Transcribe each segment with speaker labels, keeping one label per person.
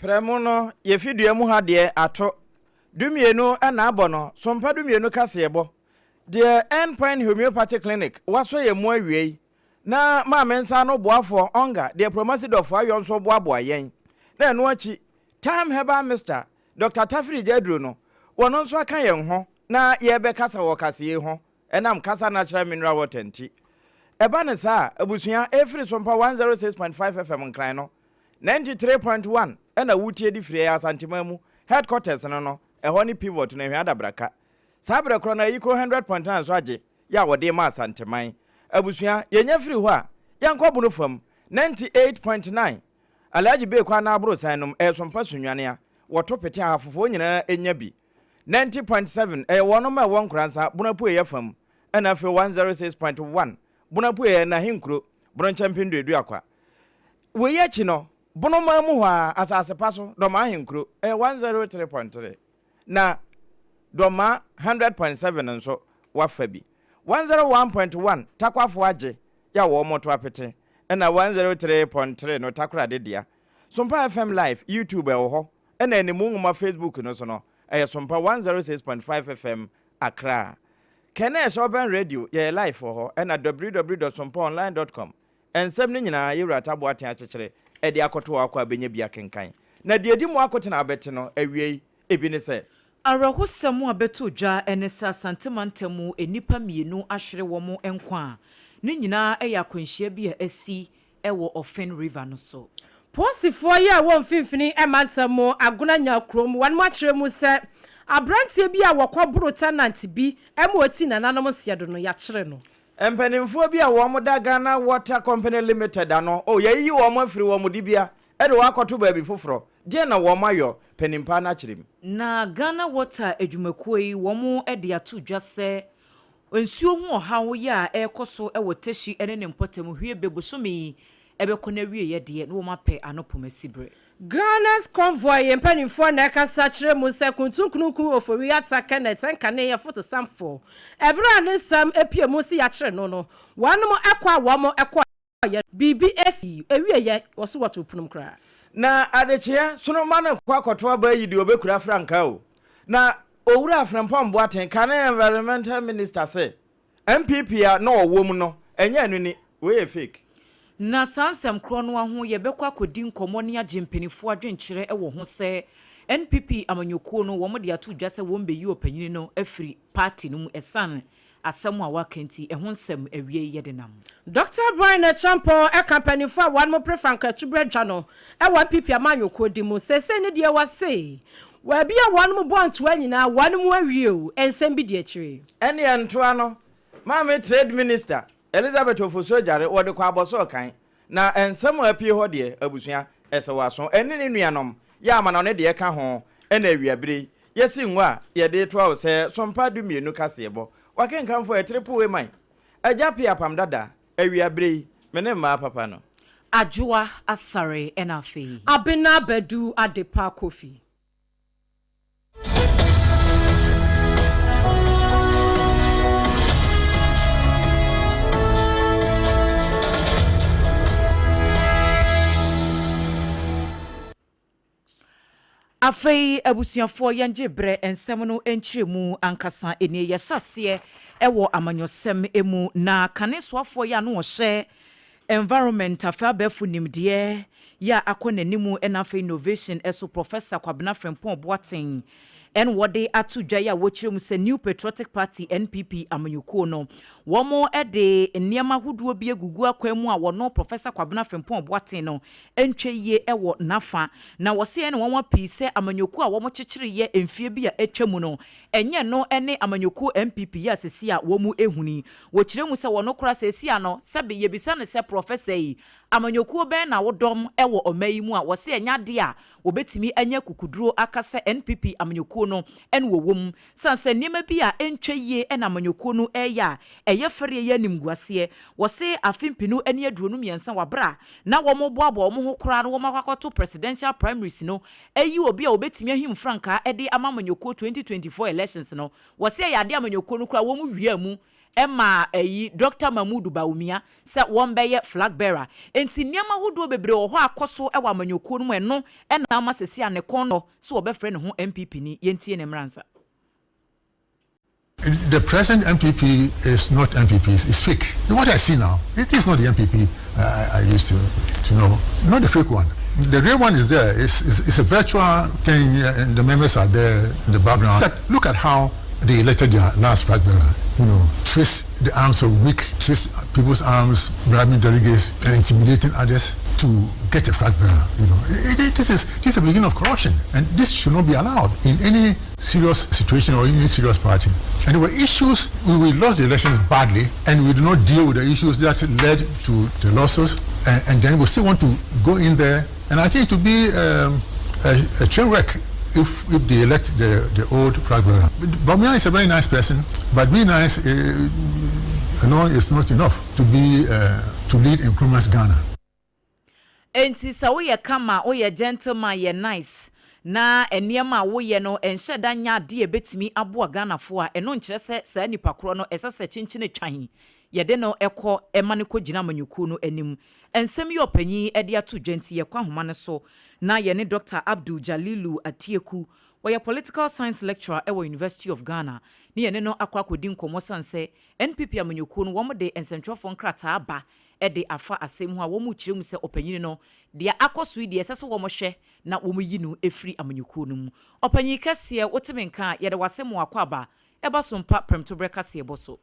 Speaker 1: Premono, ye fidua mu ha de ato. Dumienu na abono, sompa dumienu kasebo. The Endpoint Homeopathy Clinic, waso ye mu awie. Na ma mensa no boafo onga, the promoted of ayon so boabo yen. Na no achi, time heba Mr. Dr. Tafri Jedru no. Wono nso aka yen ho, na ye be kasa wo kase ho. Enam kasa natural mineral water nti. Eba ne sa, abusua every sompa 106.5 FM nkran no. 93.1 ena wutie di frie asantima mu headquarters no eho ni pivot na hwa dabraka sabre kro na yiko 100.9 so age ya wode ma asanteman abusua yenya firi ho a yanko bunu fam 98.9 alaji be kwa na abro sanum sompa sunwane a woto pete afofo nyina enya bi 90.7 wono ma won kransa bunapu ye fam ena fe 106.1 bunapu ye na hinkro bron champion du akwa we ye chi no bono mamu ha asase paso doma ahenkro 103.3 na doma 100.7 nso wafabi 101.1 takwafo age ya wo moto apete na 103.3 no takura dedia Sompa FM live YouTube ho na enimu nguma Facebook no so no Sompa 106.5 FM Accra Kenes Urban Radio ye live ho na www.sompaonline.com ensem ni nyina yewrata boaten akekere edi akoto akwa benya bia kenkan na de edi mu akote na abete no awie ebi ne se
Speaker 2: arahosemu abeto dwa enesa santemantemu enipa mienu ahwere wo mo enkwa ne nyina eya kwanhia bi a asi ewo Ofen River no so
Speaker 3: Posifo ya wo mfimfini emantemu aguna nya krom wan mo akere mu se abrantie bi a wakoburo tenant bi emoti na nanom siedo no ya kere no
Speaker 1: empanimfo bi a wo mo da Ghana Water Company Limited ano o yayi wo mo afiri wo mo dibia e de wakoto ba bi foforo je na wo mayo panimpa na kirim
Speaker 2: na Ghana Water adwumakuo yi wo mo e de ato dwa se nsuo hu ohawo ya ekoso e woteshi ene ne mpotem hwie bebosomi ebeko na wie ye de no wo mape anopomasibre
Speaker 3: Ghana's convoy empanimfo na kasa kire mu se kuntunkunu ofori ataka na tenkane ye photo sample ebra ne sam epie mu si ya kire no no wanom ekwa wo ekwa ye BBS ewie ye woso wato punum kra
Speaker 1: na adechia sono mane kwa koto ba yi di obekura franka o na owura aframpom boaten kan environmental minister say MPP a na owom no enya anu ni we fake
Speaker 2: na sansem kro no ho ye bekwa kodi nkomo ne agimpenifo adwenkyere ewo ho se NPP amanyokuo no wo mo de ato dwa se wo mbeyi opanyini no afiri party no mu esan asem a wakanti ehun sem awie yedenam
Speaker 3: Dr. Brian Champo e company for one more prefanka tubredwa no e wa NPP amanyokuo di mu se ne de wase wa bia one mo bont wa nyina one mo awie o ensem bi de akire
Speaker 1: ene antoa no ma trade minister Elizabeth Ofosojare wode kwa aboso kan na ensem apie ho de abusua esewaso ene ne nuanom ya ama na ne de ka ho ena awiabere yesi nwa ye de to se sompa du mienu kasebo wakenkanfo e triple way man ajapi APAM DADAA awiabere mene ma papa no
Speaker 2: ADWOA ASARE and
Speaker 3: ABENA BADU ADEPA Kofi
Speaker 2: Afei abusuafo yanje bre ensem no enkyiremu ankasa enie yesase ewo amanyosem emu na kanesoafo ya no hye environment afabefu nimde ya akonanimu enafe innovation eso Professor Kwabena Frempong Boateng en wode atudwa ya wochiremu se New Patriotic Party NPP amanyuko no womo ede niema huduo bi egugu akwemu a wono Professor Kwabena Frempong Boateng no entweye ewo nafa na wose ene wonwa pise amanyuko a womo kyekire ye emfie bi a etwemu no enye no ene amanyuko NPP ya sesi a womu ehuni wochiremu se wono kora sesi a no sebe ye bisa ne se professor yi amanyuko ben na wodom ewo omayi mu a wose enya de a obetimi anya kukuduro akase NPP amanyuko no en wowom sanse niema bi a entweye ena amanyuko no eya eye fere ye nimguase wose afimpinu eni aduro no miensa wabra na wo mo boabo wo mo ho kora no wo makwakoto presidential primaries no eyi obi a obetimi ahim franka ede amamanyuko 2024 elections no wose ya de amanyuko no kora wo mu wiamu Emma Dr. Mahmoud Baumia se one beye flag bearer enti niam ahodo bebre wo ho akoso e wa manyoko no eno e na ama sesi ane kono so obefre ne ho MPP ni yentie ne mransa.
Speaker 4: The present MPP is not MPP, it's fake. What I see now, it is not the MPP I used to know, not the fake one. The real one is there. It's a virtual thing, and the members are there in the background. Look at how they elected their last flag bearer. Twist the arms of weak, twist people's arms, bribing delegates, and intimidating others to get a flag bearer. This is a beginning of corruption, and this should not be allowed in any serious situation or in any serious party. And there were issues. We lost the elections badly, and we did not deal with the issues that led to the losses. And then we still want to go in there, and I think it would be a train wreck if they elect the old flag bearer. Bamia is a very nice person, but being nice alone is not enough to lead in Nkrumah's Ghana.
Speaker 2: Enti sa wo ye kama wo ye gentleman ye nice na eniema wo ye no enhye da nya de ebetimi aboa Ghana fo a eno nkyere se sa nipa kro no esese chinchine twan ye de no ekọ emane ko gina manyuku no anim ensem ye opanyi e de ato dwenti ye kwa homa ne so na ye ne Dr. Abdul Jalilu Atieku wo political science lecturer at University of Ghana ni ye ne no akwa kodi nkomo sanse NPP amanyuku no wo mo de ensentwofo nkrata aba de afa asem ho a wo mu kirem se opanyini no de akoso de esese wo mo hwe na wo mu yi no efri amanyuku no mu opanyi kase wotemenka ye de wasem akwa aba eba sompa premto breka se eboso.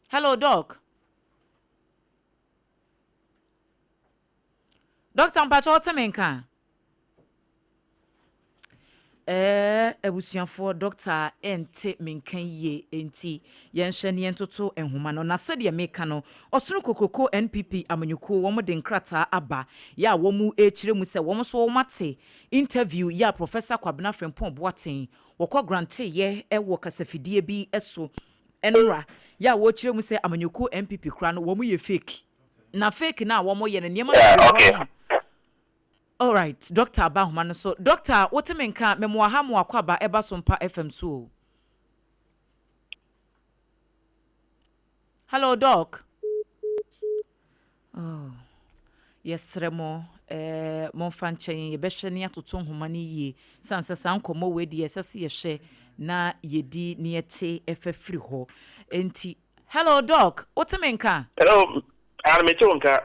Speaker 2: Hello doc. Dr. Mpacho wotemenka ebusuafo Dr. Ente menkan ye enti yenhye ne entoto enhoma no na sede meka no osunu kokoko NPP amanyuko wo mo de nkrata aba ya wo mu ekiremu se wo mo so wo mate interview ya Professor Kwabena Frempong Boateng wokọ grante ye ewo kasafidie bi eso enra ya wo kiremu se amanyuko NPP kra no wo mu ye fake na fake na wo mo ye ne niam All right, Dr. Abahumano. So, Dr. Wotemenka, memoahamu akwaba eba SOMPA FM so. Hello, Doc. Oh, yes, Remo. Monfanchen, ye besheni atoton humani ye. Sansa sankomo wedi esasi ye na yedi niete efefri ho. Enti. Hello, Doc. Wotemenka.
Speaker 5: Hello.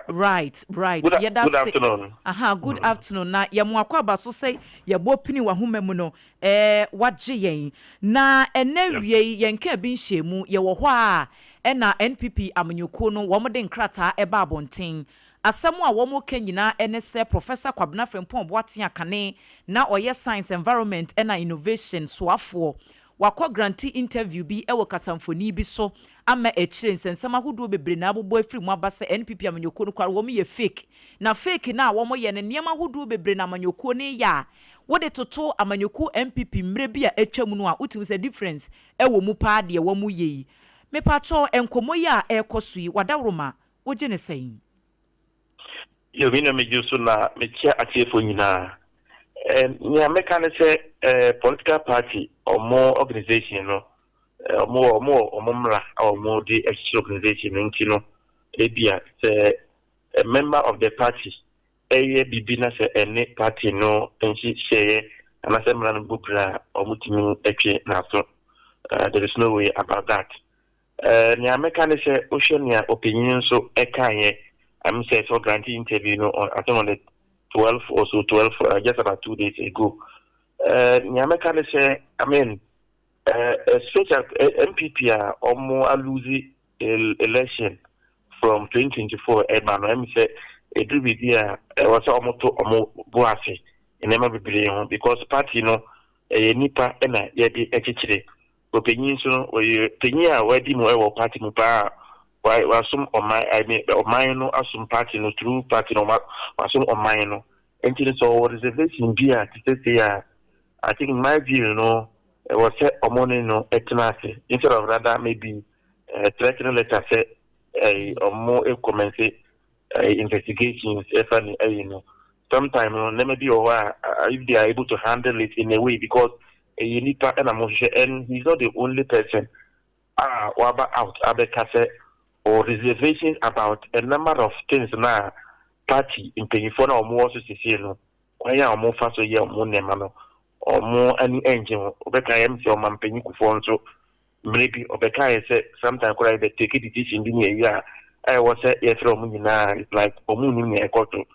Speaker 2: Right.
Speaker 5: Good afternoon.
Speaker 2: Good afternoon. Na ya mwakwaba so say ya bopini wa humemu no wagye yen. Na enewie yenka bi nhemu ye wo ho a na NPP amanyuko no wo mode nkrata eba abonten. Asemu a wo mo kanyina ene se Professor Kwabena Frempong Boateng akane na oye science environment na innovation soafo. Wakọ grantee interview bi ewo kasamfoni bi so ama ekire nsensama hodo bebre na abobo afiri mu abase NPP amanyoko no kwar wo ye fake na fake na wo mo ye ne niam hodo bebre na amanyoko ne ya wo de toto amanyoko MPP mre bi a etwam no a utim se difference ewo mu pa de wo mu ye me pacho enkomo ya ekoso yi wadawroma wo je ne sen
Speaker 5: yo mi na me juso na me chia atiefo nyina nya meka ne se political party or more organization no more mra or more the extra organization no ebia say a member of the party bibina say any party no enchi share and assembly no bukra or mutimi etwe na so there is no way about that nya meka ne se oshenia opinion so ekanye I'm say so granting interview no I think on the 12 or so 12 just about 2 days ago nyameka ne say I mean special MPP or more lose election from 2024 man I say e do be there was almost boase in never be because party no nipa na ye di echichire openyin so penya wadi mo e party mo pa wasum on my I mean on my no asum party no true party no wasum on my no until so reservation be at say I think in my view it was set on money no etnase instead of rather maybe threatening letter say or more commence investigations if any sometimes maybe or if they are able to handle it in a way because Unipa and Amoshe, and he's not the only person. Waba out Abekase or reservations about a number of things now. Party in Penifona or more Sicilian, or more fast or more Nemano, or more any engine, Obeka MC or Mampenico Fonso, maybe Obeka said sometimes could I take a decision in a year. I was said, yes, Romina, it's like Omuni Ekoto.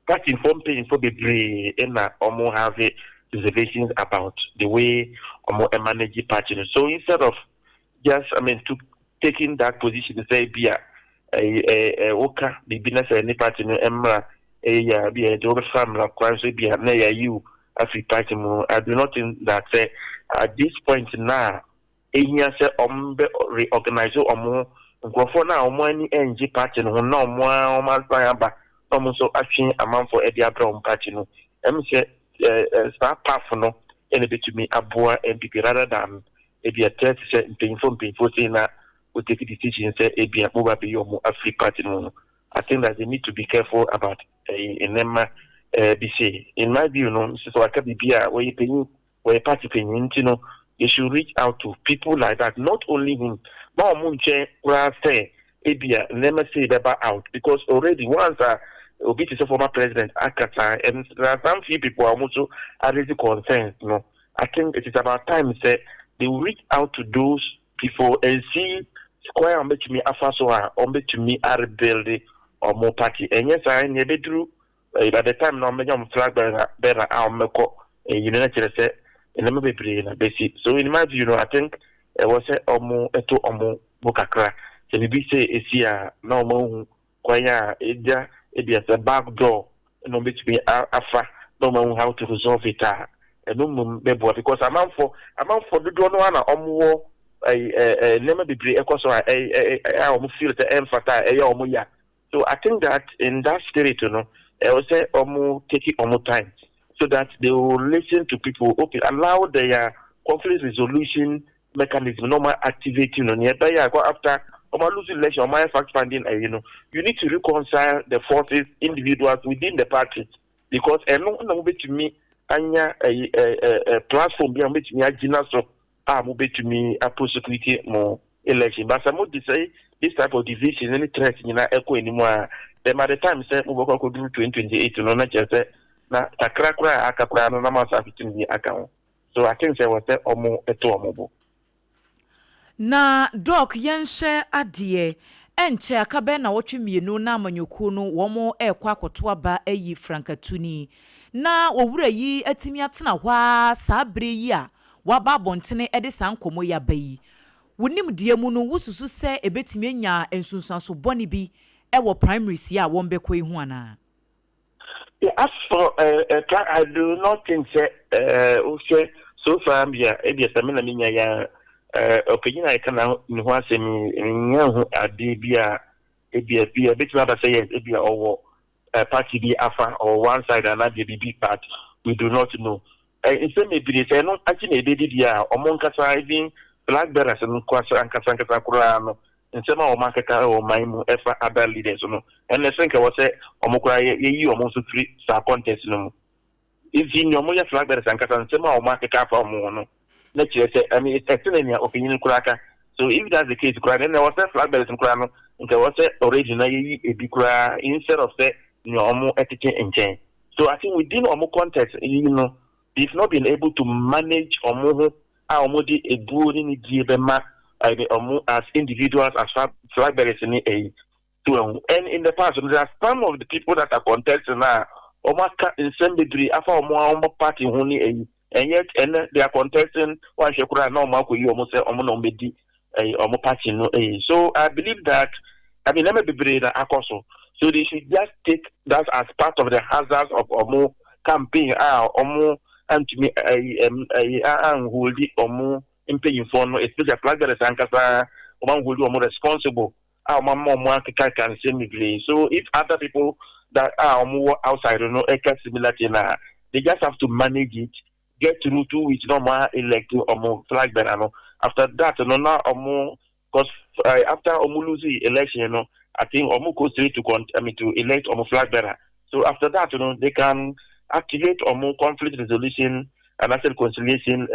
Speaker 5: Party informed paying for the brave and or more have reservations about the way or more manage party. So instead of just, taking that position to say, be a worker, the business any party no emra, be a double family of crimes, be a near you, as we party more. I do not think that at this point now, a year say, reorganize or more, for now, money NG party, no more, Malpayaba, almost so action amount for Edia Brown party. No, say, start powerful, and a bit to me, ADWOA MPP rather than. If you are 30% painful, saying that we take a decision, say, if you are more free party. I think that they need to be careful about a NEMA BC. In my view, so I can be where you pay, where party paying, they should reach out to people like that, not only him, but Munche, where I say, Abia, never say about out, because already once Obi is a former president, Akata, and there are some few people also are really concerned. I think it is about time, say, they will reach out to those people and see square on to me afasoa on to me are building or more party. And yes, I never drew by the time no medium flag better our meko United States and I'm a basic. So in my view, I think it was a more eto omo bokakra. So maybe say is here no more kwaya edia it a back door no to me afa no know how to resolve it. Because amount for the don't know never be brave because I almost feel the emphasize so I think that in that spirit, I will say take it time so that they will listen to people, allow their conflict resolution mechanism normal activating on nearby go after losing election or my fact finding you need to reconcile the forces individuals within the party because no to me anya a platform be ambit me agina so move to me a prosecute more election but some would say this type of division any threat echo anymore then by the time say we go do 2028 no na say na takrakra akakra no na ma sa fitin ni account so I think say was say omo eto omo
Speaker 2: na doc yenhye ade enche akabe na wotwe mienu na amanyoku no womo ekwa akoto aba ayi frankatuni na owura yi atimi atena hwa sabre yi a waba bontene ede sankomo ya bayi wonim die mu no wususu se ebetimi nya ensunsanso boni bi ewo primary si a won bekọ ihu ana.
Speaker 5: As for I do not think so far bia ebia samina minya ya opinion I can now in what say me nyahu ade bia ebia betima ba say ebia owo party be afa or one side and not the big part we do not know it's maybe say no actually dey dia omonkasa even black bearers no kwasa ankasa kura no nsema o makaka o maimu efa other leaders no and I think I was say omokura ye omonso free sa contest no if you know mo flag bearers ankasa nsema o makaka fa omo no let's say I mean it's actually opinion kuraka so if that's the case kura then there was a flag bearers kura no nke was original ye ebi kura instead of say omo etike enchen so I think within omo context they've not been able to manage omo di ebu ni diebema as individuals as flag bearers in a and in the past there are some of the people that are contesting now omaka in some degree after omo party huni and yet and they are contesting one shekura no mako you almost say omo no medi omo party no so I believe that let me be brave akoso so they should just take that as part of the hazards of omo campaign omo and to me hold it omo impaying for no especially flag bearers ankasa omo hold omo responsible omo can say so if other people that are more outside similar thing they just have to manage it get through to which normal elect flag bearer after that now because after losing election I think go straight to elect flag bearer so after that they can activate conflict resolution and as a reconciliation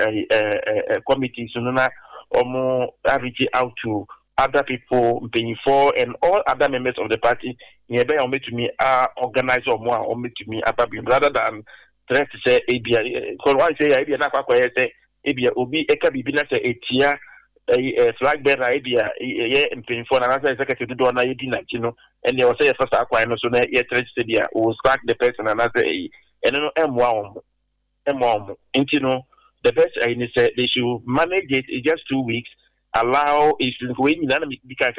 Speaker 5: committee, so na reach out to other people, paying for, and all other members of the party. Nearby, or to me, organize or more, or to me, rather than try to say, ABA, because one say, ABA, not quite say, ABA, Obi, Eka, Bibina, say, a tier, a flag bearer, ABA, and paying for another executive to do on a and they will say, first, I know, so that yet, Tredia, will start the person another, and no M1, the best I say they should manage it in just 2 weeks. Allow is going because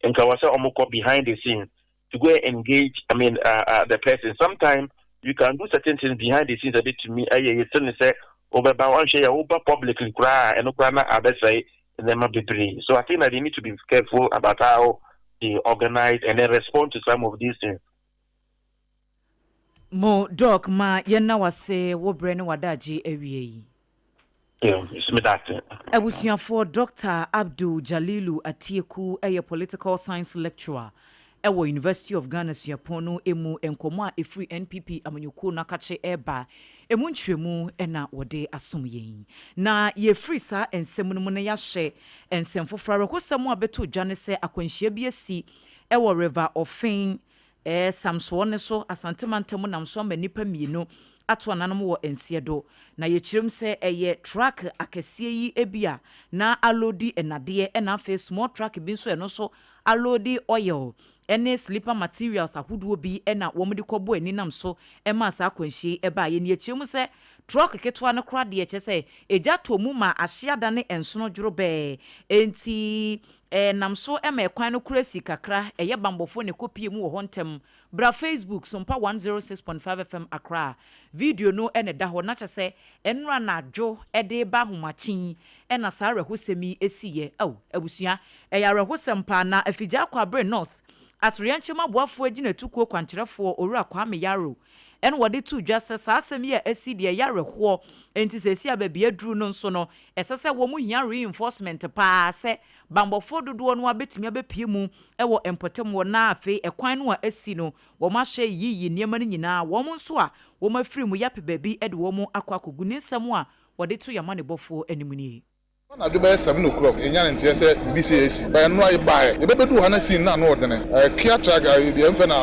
Speaker 5: and Kawasa Omoko behind the scene to go and engage. The person. Sometimes you can do certain things behind the scenes a bit to me. I still say over one share over publicly cry and Ukraina say and then be free. So I think that they need to be careful about how they organize and then respond to some of these things.
Speaker 2: Mo dog ma yenna wase wo brene wadaji ewie.
Speaker 5: Yeah, it's me that.
Speaker 2: For Dr. Abdul Jalilu Atieku, a political science lecturer at the University of Ghana, Suapono, Emu, and Koma, a free NPP, Amanyuko Nakache Eba, Emunchemu, and na wade asumye. Na ye free sa and Semunumuna she and Semfofra, who somewhat beto Janese, Aquenshia BSC, Ewa River of Fame, Samsone so, Asantemantamunam so many pemino. Atwa nanam wo ensiedo na ye chirim se eye track akesie yi ebia na alodi enade e na face small track bi so eno so alodi oil ene sleeper materials ahoduo bi e na womde kobo aninam so e ma sa akwanhie e ba ye ne chirim se truck ketwa ne kra de che se eja to mu ma ahyiada ne ensono dworo be enti nam so e ma ekwan no kurasi kakra eye bambofo ne kopie mu wo hontem bra Facebook SOMPA 106.5 FM Accra video no ene da ho na che se enra na dwo e de ba homachin e na sa rehosemi esiye abusua e ya rehosem na afija kwa bre north atorianchema boafo agina tuko kwankyerefo owura Kwame Yaro en wode tu dwase saasem ye asidi ye yareho enti sesi ababi aduru no nso no esese wo mu hia reinforcement pa se bambofo dodo no abetimi abepie mu ewo empotem wo na afi ekwan no asi no wo ma hye yiyi niema no nyina wo mu nso a wo ma firi mu yape baby ede wo mu akwakogu nsem a wode tu yamane bofo animuni
Speaker 6: na do by 7 o'clock enya ntia say BCAC by no ay buy e bebedu hana sin na no ordene kia traga de emfe na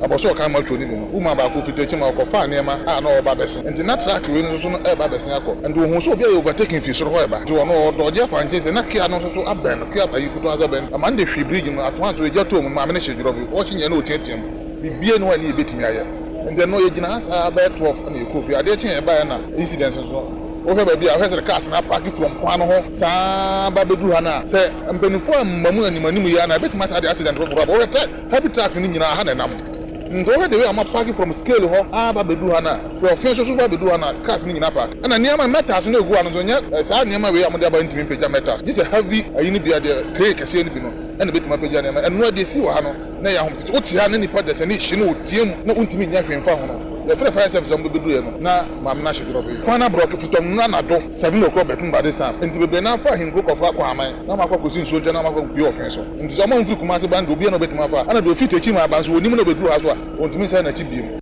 Speaker 6: aboso kan ma tro ni bi uma ba ko fitechi ma ko fa niema a na oba bese nti na track we no so no e ba bese akọ and wo hu so obi overtaking fi so ho e ba do no do je fa nje se na kia no so aben no kia ba yi kuto azaben amande hwi bridge no ato so eja to mu ma me ne chedro bi o chi nya na otiatim bibie no ani e betimi aye and then no ye gina asa ba 12 na e ko fi ade chi e ba na incidents so okay baby I heard the cars na park from kwano ho sa ba bedu ha na say mpanifo amamu animanimu ya na betima sa accident for ba o heavy trucks ni nyina ha na nam ndo the way am park from scale ho ba bedu ha na from fence so ba bedu ha na cars ni nyina park na niam metals na egu anu nya sa niam we am dey ba ntimi page metals this a heavy ayini bia the crane kese ni bi no na betima page niam and no dey see wa ha no na ya ho o ti ha na nipa de se ni hye no otiem na untimi nya hwemfa ho no the free fire service am bedu ye no na mam na hye drobe kwana broke futom na do 7 o'clock betun by this time nti bebe na fa hinko kofa kwa aman na makwa kosi nso na makwa bi offense nti so man firi kuma se band obi na betima fa ana do fit echi ma ban so onim na bedu ha so a ontimi sai na chi biem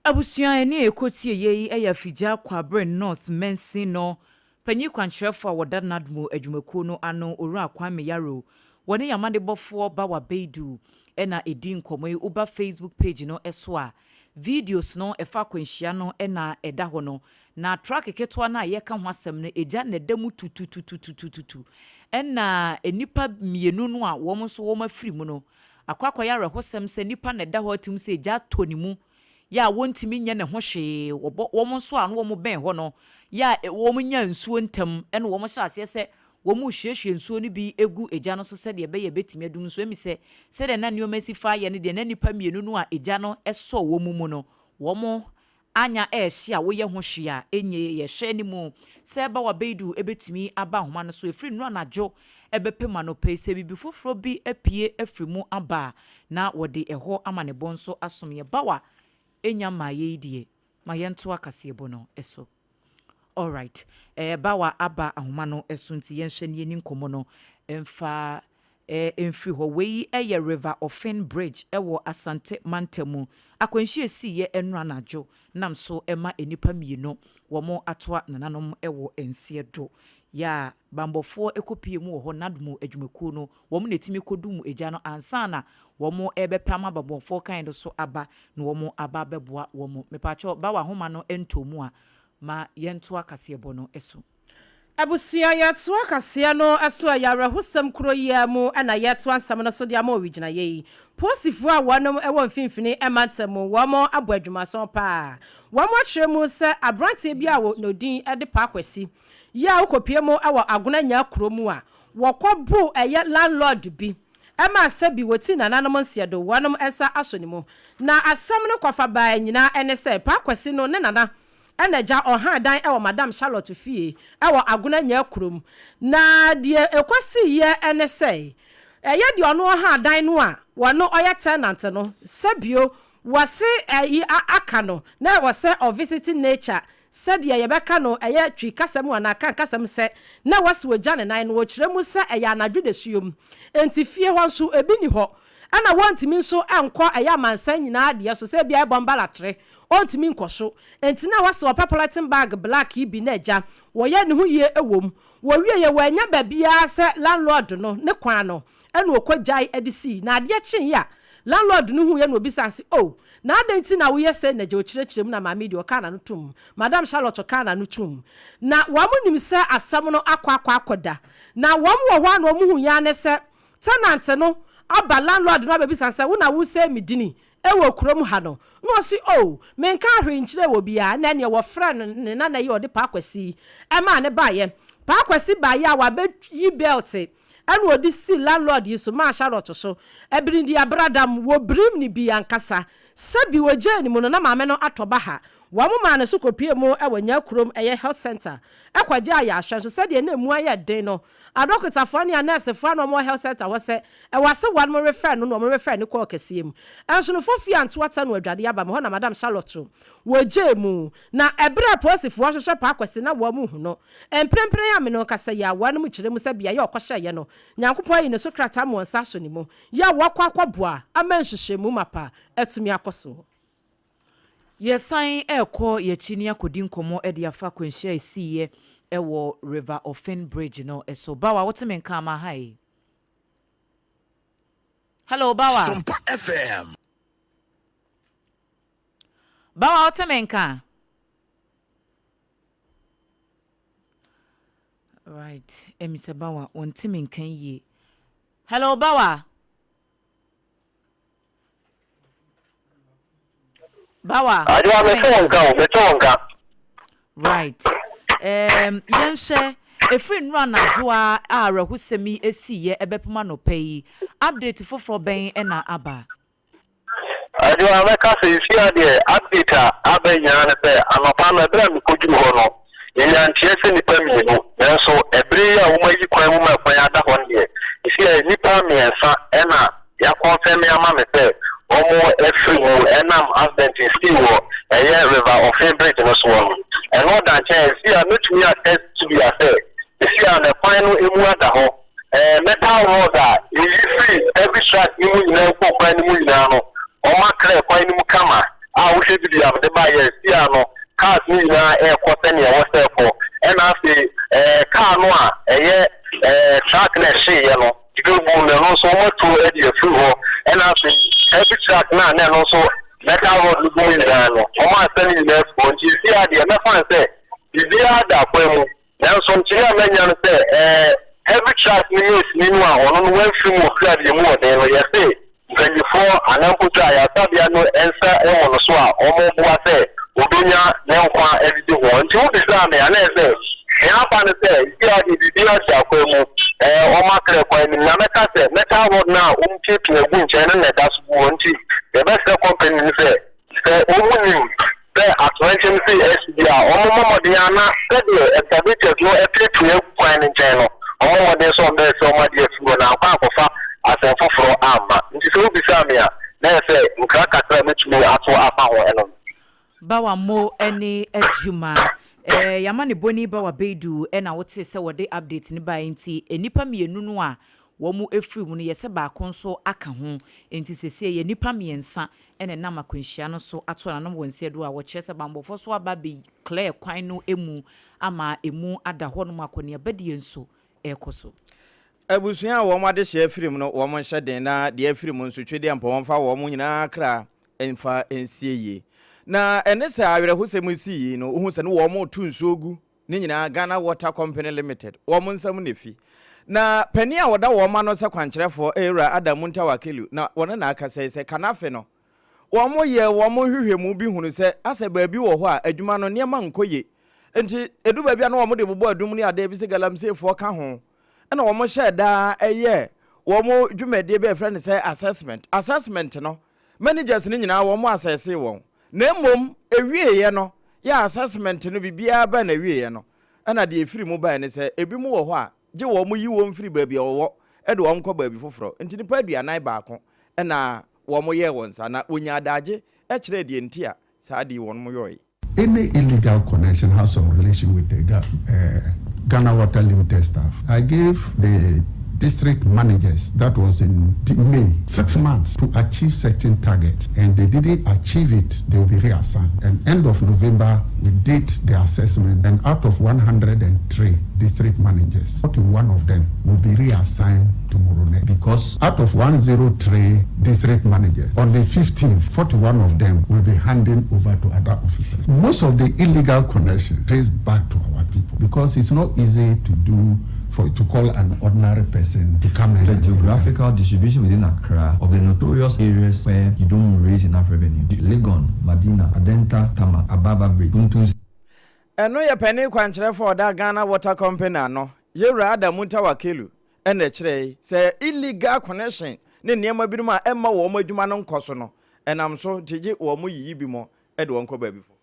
Speaker 2: abusua ene ekotie ye eya fija kwa bre north mensi no panyi kwankyerefo a woda nadmo adwumakuo no ano owura Kwame Yaro woni yamade bofo ba wa BADU ena edi nkomoy uba Facebook page no eso a videos no efa kwanhyia no ena eda ho no na track ketwa na ye ka ho asem no eja na damu tutututututu ena enipa mienu no a wo so wo mafiri mu no akwakwa ya rehosem se nipa na eda ho atim se eja tonimu ya wontimi nya ne ho hwe wo so a no wo ben ho no ya wo nya nsuo ntam ena wo hye ase se wo mu hwehwe nsuo ni bi egu eja no so se de be ye betimi adum so emi se de na nioma sifa ye ne de na nipa mienu no a eja no eso wo mu no wo mo anya ehye a wo ye ho hwe a enye ye hwe ni mu se ba wa BADU ebetimi aba homa no so efri no anajo ebepema no pe se bibi foforo bi apie efri mu aba na wo de eho amane bonso asomye bawa enya maye die mayento akase bo no eso. All right. Bawa aba ahoma no esunti yenhwe ni nkomo no emfa emfiri ho wei eye river Offin bridge ewo Asante Mantamu akwanhie siye enra najo nam so ema enipa mieno womo atoa nananom ewo ense do ya bambofo ekopie mu ho nadumu adwumaku no womo netimi kodum eja no ansana womo ebepama bambofo kan do so aba na womo aba beboa womo mepacho ba wa homa no entomu a ma yento akasebo no eso
Speaker 3: abusia yɛto akasia no aso ayara husam kuro yia mu ana yɛto ansam no so de ama origina yei posifu a wɔnom ɛwɔ mfimfini ɛmantemu wɔmo abɔ adwumaso pa wɔmo kyerɛ mu sɛ abrante bi a no din ɛde pa akwasi ya okopie mu awɔ agona nya kuro mu a wɔkɔbo ɛyɛ landlord bi ɛma sɛbi wɔti nananom nsiedo wɔnom ɛsa asoni mu na asam no kɔfa baa nyina ɛne sɛ pa akwasi no ne nana eneja oha dan ewo madam Charlotte fie ewo aguna nya kurom na de ekosi ye ene sei eye de ono oha dan no a wono oye tenant no sabio wase aka no na wase of visiting nature said ye beka no eye twi kasam wana kan kasam se na wase wagya ne nan no wo kire mu se eye anadwo de suom enti fie ho nso ebi ni ho ana wantimi nso enko eye mansan nyina de so se bia bombalatre ontimi nkoso enti na wase opapulatin bag black ibi na eja wo ye ne hu ye ewom wo wie ye wanya babia se landlord no ne kwan no ena okogyan edisi na ade kyen ya landlord no hu ye no obisanse oh na adenti na wo ye se na je okyerechirem na ma media kana no tum madam Charlotte kana no tum na wo munim se asam no akwakoda na wo mo ho na wo hu ya ne se tenant no aba landlord no abisanse wo na wo se medini ewo kurom ha no no si oh menka hwe nkyire wo bia na ne wo friend ne na ye ode pa akwasi ema ne baye pa akwasi baye a wa be yi belt enu odi si landlord yi so ma Charlotte so ebirindi abradam wo brim ni bi ankasa sabi wo jeni mu no na maame no atoba ha wo mo ma ne so kopie mu ewanya kurom eye health center ekwaje aya ahwe so se de na emu aye den no adokita fo ne nurse fo no mo health center wo se e wase wan mo refer no mo refer ne ko kasiem enso no fo fi anto ata no adwade aba me ho na madam Charlotte wo jemu na ebre posifo hwehwe pa akwese na wo mu hu no emprempren ya me no kasa ya wan mu kire mu se bia ya okwahye ye no nyankopon yi ne so krata mo nsa so ni mu ya wakwa kwaboa amanhwehwe mu mapa etumi akoso
Speaker 2: yesan eko ye chini akodi nkomo e de afa kwanhia isiye ewo river Offin bridge no eso bawa woteme nka ma hai hello bawa
Speaker 7: SOMPA FM
Speaker 2: bawa woteme nka right emise bawa wonteme nka yi hello bawa bawa
Speaker 5: adwa me tonka
Speaker 2: right yenshe efri nra na doa a rahusemi esiye ebepuma no pay update foforo ben na aba
Speaker 5: adwa me ka se isi ade update abenya ne pe anopa na bra mi koju ho no yenya ntiese nipa mi no nso ebre ya wo mayi kwan mu ma kwan ada ho ne isi nipa mi ensa na ya confirm ya ma me pe omo efri wo enam accident still wo eye river Offin bridge no so no and all that chance see are not me attest to be affair see are the final emu ada ho metal road that you free every track you na ko kwan mu ina no o ma kra kwan mu kama a wo hwe bi am de ba ye see are no cars ni na e ko tane e wo se for and I say car no a eye track na she ye no you go no so much to e dey free ho and I say every track na no so metal road lu mu ina no o ma tane ni na for you see are the na fan say the other kwemu na so nchiri amenya no say every track ni no a ono no wan free mo kra de mu odin no ye say 24 anamputa ya sabia no ensa e mo so a omo bua say odonya ne nkwa everyday ho nti wo design ya na say ya pa ne say the other kwemu o ma kra kwa ni na meka say metal road na umchetu egu nche na da so bo nti the best company ni say omunim atwenchim si SBA omomodiana said exhibitors no epitu kwan nchen no omomode so be so omode afugo na akwakofa asefo fro ama nti so bisa me a na say nkra kakra metumu ato apa ho eno
Speaker 2: bawa mo ene adwuma yama ne boni bawa BADU na wote se wode update ni ba nti enipa mienu no a wɔn efiri mu no yɛsɛ baako nso aka ho enti sese yɛ nipa miensa ene nam akwanhyia no so ato na nom wɔnse do a wɔkyerɛ sɛ bambɔfo so aba be clear kwan no emu ama emu ada hɔ no akɔne abadie nso ɛkɔ so
Speaker 1: abusua a wɔn ade hyɛ afirim no wɔn hyɛ den na de afirim nso twede ampa wɔn fa wɔn nyinaa kra emfa ensie yi na ene sɛ awerɛhosɛm si yi no ohu sɛ no wɔn to nsuo gu ne nyinaa Ghana Water Company Limited wɔn nsɛm nefi na pani a wɔda wɔn ma no sɛ kwankyerɛfoɔ era Adamu Ntawakelu na wɔn na aka sɛ kanafe no wɔn yɛ wɔn hwehwɛmu bi hunu sɛ asɛ baabi wɔ hɔ a adwuma no nneɛma nkɔye enti edu baabi a no wɔn de bobɔ adum ne ade bi sɛ galamseefoɔ ka ho ɛna wɔn hyɛ daa ɛyɛ wɔn dwumadie bi efrɛ ne sɛ assessment no managers ne nyinaa wɔn assess wɔn na mmom ewieyɛ no ya assessment no bibia ba na wieyɛ no ɛna de efiri mu ba ne sɛ ebi mu wɔ hɔ a gye wɔn yi wɔn firi baabi a wɔwɔ ɛde wɔn kɔ baabi foforɔ nti nipa aduanan baako ɛna wɔn yɛ wɔn sa na onya adagye ɛkyerɛ de ntia saa de wɔn mo yɔe.
Speaker 7: Any illegal connection has some relation with the Ghana Water Limited staff. I gave the district managers, that was in May, 6 months to achieve certain targets, and they didn't achieve it, they will be reassigned. And end of November, we did the assessment, and out of 103 district managers, 41 of them will be reassigned to Morone, because out of 103 district managers, on the 15th, 41 of them will be handing over to other officers. Most of the illegal connections trace back to our people, because it's not easy to call an ordinary person to come in.
Speaker 8: The geographical distribution within Accra of the notorious areas where you don't raise enough revenue. Legon, Madina, Adenta, Tama, Ababa Bridge, Buntun.
Speaker 1: Eno ye penny kwankyerɛfo da Ghana Water Company ano. Yewura Adamu Ntawakelu ene kyerɛ sɛ illegal connection ne nneɛma bi ma ɛma wɔn adwuma no nkɔso no. Ɛnam so tigi wɔn yiyi bi mo ɛde wɔn kɔ baabi fo.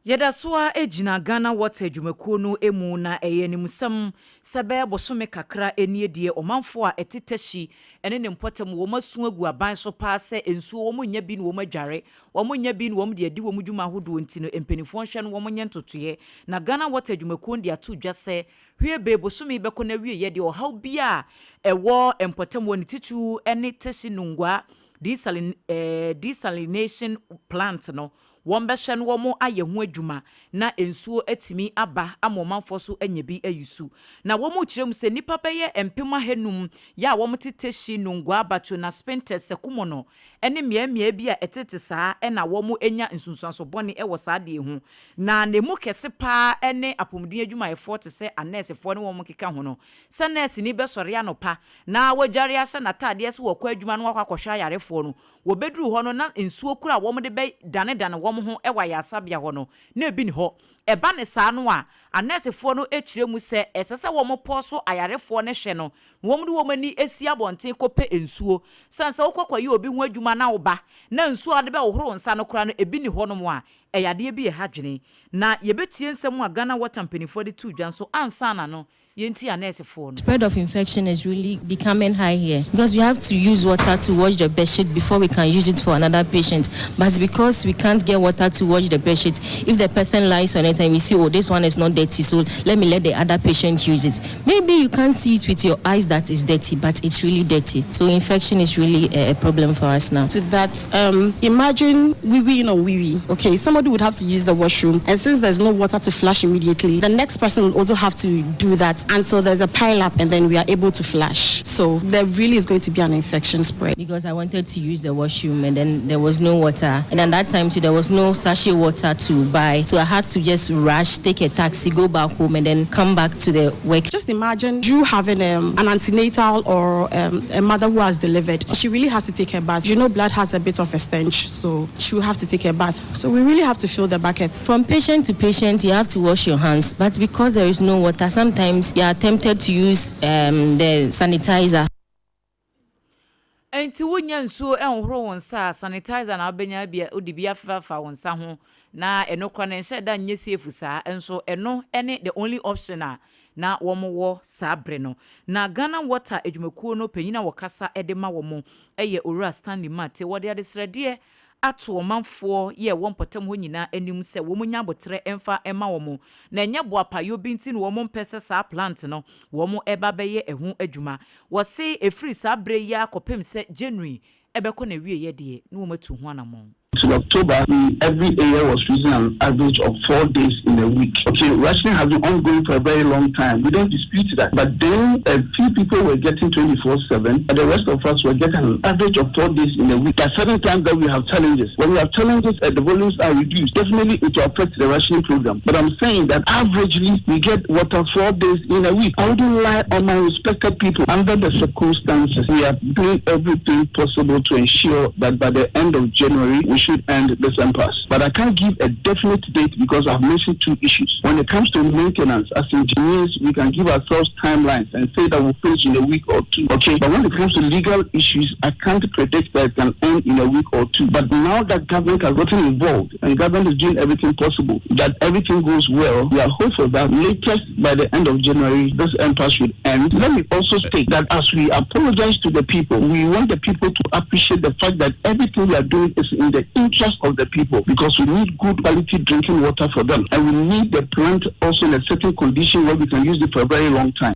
Speaker 2: Yeda soa ejina Ghana Water adwumakuo no emu na eyenimsam sebe bosome kakra eniedie omanfo a etetehyi ene ne mpotem wo masu agu aban so pa se ensuo wo munya bi no wo madware wo munya bi no wo de adi wo mudwuma hodo nti no empenifo nhwe no wo munya ntotoye na Ghana Water adwumakuo ndi ato dwa se hwie be bosome beko na wie ye de ohaw bia ewo empotem wo ne titu ene teshi nungwa desalination plant no Wombeshen womo aye ho adwuma na ensuo atimi aba amomanfo so anya bi ayusu na womo kirem se nipa beye empema henum ya womo teteshi nungwa abacho na spentes sekumo no ene miamia bi a etete saa na womo enya nsunsuanso bone e wo saa de hu na nemu kese pa ene apomdin adwuma e 40 se anesefo ne womo keka ho no se nurse ni be sore anopa na wajare ase na tade se wo kwa adwuma no akwakohwa yarefo no wo beduru ho no na ensuo kura womo de be dane ho ewa ya sabia ho no na ebi ni ho eba ne saa no a anesefo no ekire mu se esese wo mo poso ayarefo ne hwe no wo mu de wo mani esi abonten kope ensuo sansa wokwaye obi ho adwuma na wo ba na ensuo ade be wo horo nsa no kora no ebi ni ho no mo a eyade bi hadwene na yebetie nsem a Ghana Water mpanifo de tu dwan so ansa na no
Speaker 9: Spread of infection is really becoming high here because we have to use water to wash the bedsheet before we can use it for another patient. But because we can't get water to wash the bedsheet, if the person lies on it and we see, oh, this one is not dirty, so let me let the other patient use it. Maybe you can't see it with your eyes that it's dirty, but it's really dirty. So infection is really a problem for us now.
Speaker 10: To that, imagine wee. Okay, somebody would have to use the washroom, and since there's no water to flush immediately, the next person will also have to do that until there's a pile up and then we are able to flush. So there really is going to be an infection spread.
Speaker 9: Because I wanted to use the washroom and then there was no water. And at that time too, there was no sachet water to buy. So I had to just rush, take a taxi, go back home and then come back to the work.
Speaker 10: Just imagine you having an antenatal or a mother who has delivered. She really has to take her bath. You know, blood has a bit of a stench, so she will have to take her bath. So we really have to fill the buckets.
Speaker 9: From patient to patient, you have to wash your hands. But because there is no water, sometimes you are tempted to use the sanitizer.
Speaker 2: Enti wonya nsuo enhoro wonsa sanitizer na abenya bia odibia fafa wonsa ho na enokwa na nhyɛ da nye safe saa enso eno ene the only option na womo sabre no na Ghana Water adwumakuo no panyina wokasa edema womo eye Owura Stanley Mate wode adesrade ato omanfo ye won potem ho nyina anim se wo munya botre emfa ema wo mo na nya boapa yo binti no wo mo mpese sa plant no wo mo eba beye ehu adwuma wo se efiri sa bre ya kopem se January ebeko na wie ye de no wo matu ho anamon.
Speaker 11: Till October, every area was using an average of 4 days in a week. Okay, rationing has been ongoing for a very long time. We don't dispute that. But then a few people were getting 24/7, and the rest of us were getting an average of 4 days in a week. At certain times that we have challenges. When we have challenges, the volumes are reduced. Definitely, it will affect the rationing program. But I'm saying that averagely, we get water 4 days in a week. I wouldn't lie on my respected people. Under the circumstances, we are doing everything possible to ensure that by the end of January, we should end this impasse. But I can't give a definite date because I've mentioned 2 issues. When it comes to maintenance, as engineers, we can give ourselves timelines and say that we'll finish in a week or 2. Okay, but when it comes to legal issues, I can't predict that it can end in a week or 2. But now that government has gotten involved and government is doing everything possible, that everything goes well, we are hopeful that latest by the end of January, this impasse should end. Let me also state that as we apologize to the people, we want the people to appreciate the fact that everything we are doing is in the interest of the people, because we need good quality drinking water for them, and we need the plant also in a certain condition where we can use it for a very long time.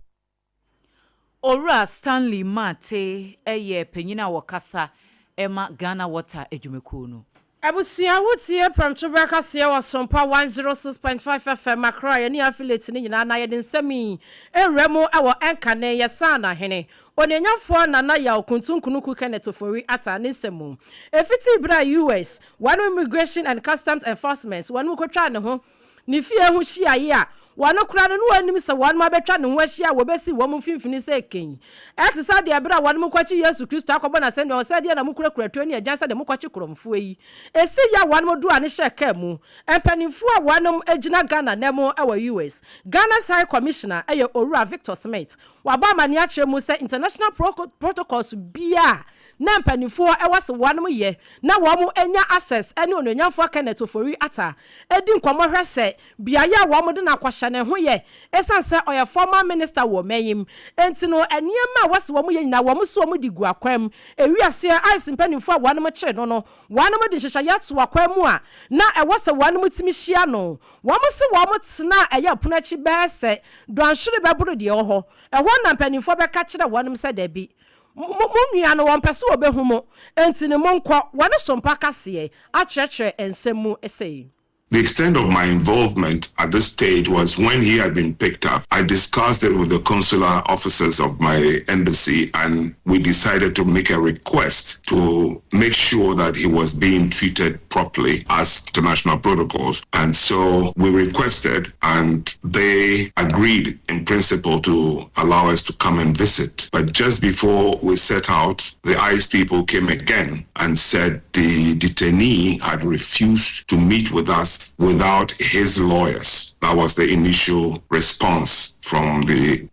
Speaker 2: Ora Stanley Mate eye penyina wakasa ema Ghana Water edwumeku no.
Speaker 3: Abusia wotie pramtwe kase wa SOMPA 106.5 FM Accra ye ni affiliate ni nyina na ye den sami ewremo ewo enkane ye sana hene onyenyafo na na ya okuntunkunuku kenetofori ata ne semu efiti bra US one immigration and customs enforcement one kotwa ne ho ni fie ho hia ye a wano kura no wanim se wano mabetwa ne ho ahia wo besi wo mfimfini se ken eti sa de bra wano mkwachi Yesu Kristo akobo na sende o se de na mkura kura tuani ajansa de mkwachi kromfo yi esi ya wano du ane hye mu empanimfo a wano agina Ghana nemo ewa US Ghana's High Commissioner eye Owura Victor Smith waba mani a mu se international protocols bia na mpanimfo ewase wano ye na wo mu enya access ene ononyamfo kenetofori ata edi nkomo hwese bia ya wo mu de na kwahya ne ho ye esanse oya former minister wo mayim enti no eniema wase wo mu ye nyina wo mu so mu digu akwam ewiase ice mpanimfo a wano mu kire no wano mu de hyehyɛ yato akwam mu a na ewase wano mu timi hia no wo mu se wo mu tena eya punachi bese dwanhwere beburu de ho ɛho na mpanimfo bɛka kire wano mu se da bi Mumia no one person obehumo enti ne monko wane SOMPA kase a kyerɛkyerɛ ensemu esei.
Speaker 12: The extent of my involvement at this stage was when he had been picked up. I discussed it with the consular officers of my embassy, and we decided to make a request to make sure that he was being treated properly as international protocols. And so we requested, and they agreed in principle to allow us to come and visit. But just before we set out, the ICE people came again and said the detainee had refused to meet with us without his lawyers. That was the initial response from the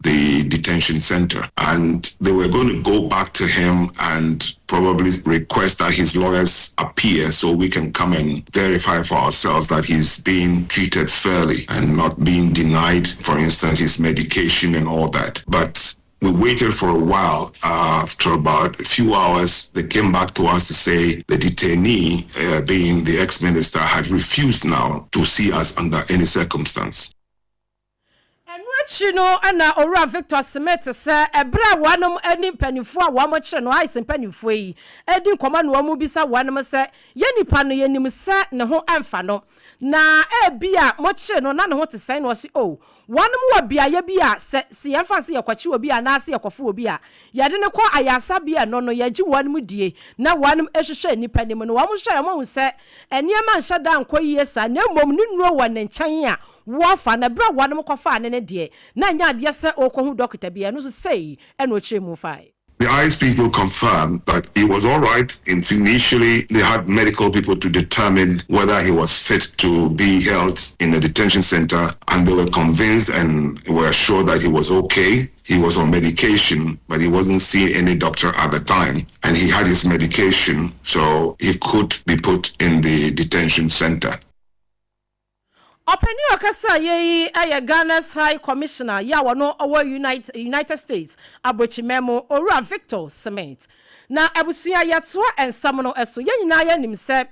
Speaker 12: detention center. And they were going to go back to him and probably request that his lawyers appear so we can come and verify for ourselves that he's being treated fairly and not being denied, for instance, his medication and all that. But we waited for a while. After about a few hours, they came back to us to say the detainee, being the ex-minister, had refused now to see us under any circumstance.
Speaker 3: Chino ana Owura Victor Smith say ebra wanom ani panifo a wo mo kire no ice panifo yi edi nkoma no wo bisa wanom say ye nipa no ye nim se ne ho amfa no na bia mo kire no na ne ho te sai no si o wanom wa bia ye bia se yemfa se yakwachi obi a na se yakofo obi a ye de ne ko ayasa bia no ye gi wanom die na wanom ehwehwe nipa nim no wo mo hwe mo se eniema nhya da nkoyie sa na mmom ne nuo wa ne nkyɛn a wofa na bra wanom kofa ne die na nya ade se okohu doctor bia no so say e no kire mu fai.
Speaker 12: The ICE people confirmed that he was all right. Initially, they had medical people to determine whether he was fit to be held in a detention center, and they were convinced and were sure that he was okay. He was on medication, but he wasn't seeing any doctor at the time, and he had his medication, so he could be put in the detention center.
Speaker 3: Openi okasa ye Ghana's High Commissioner ya wano our United States abochimemo Owura Victor Smith na abusia yatoa ensam no eso ye nyina ya nim se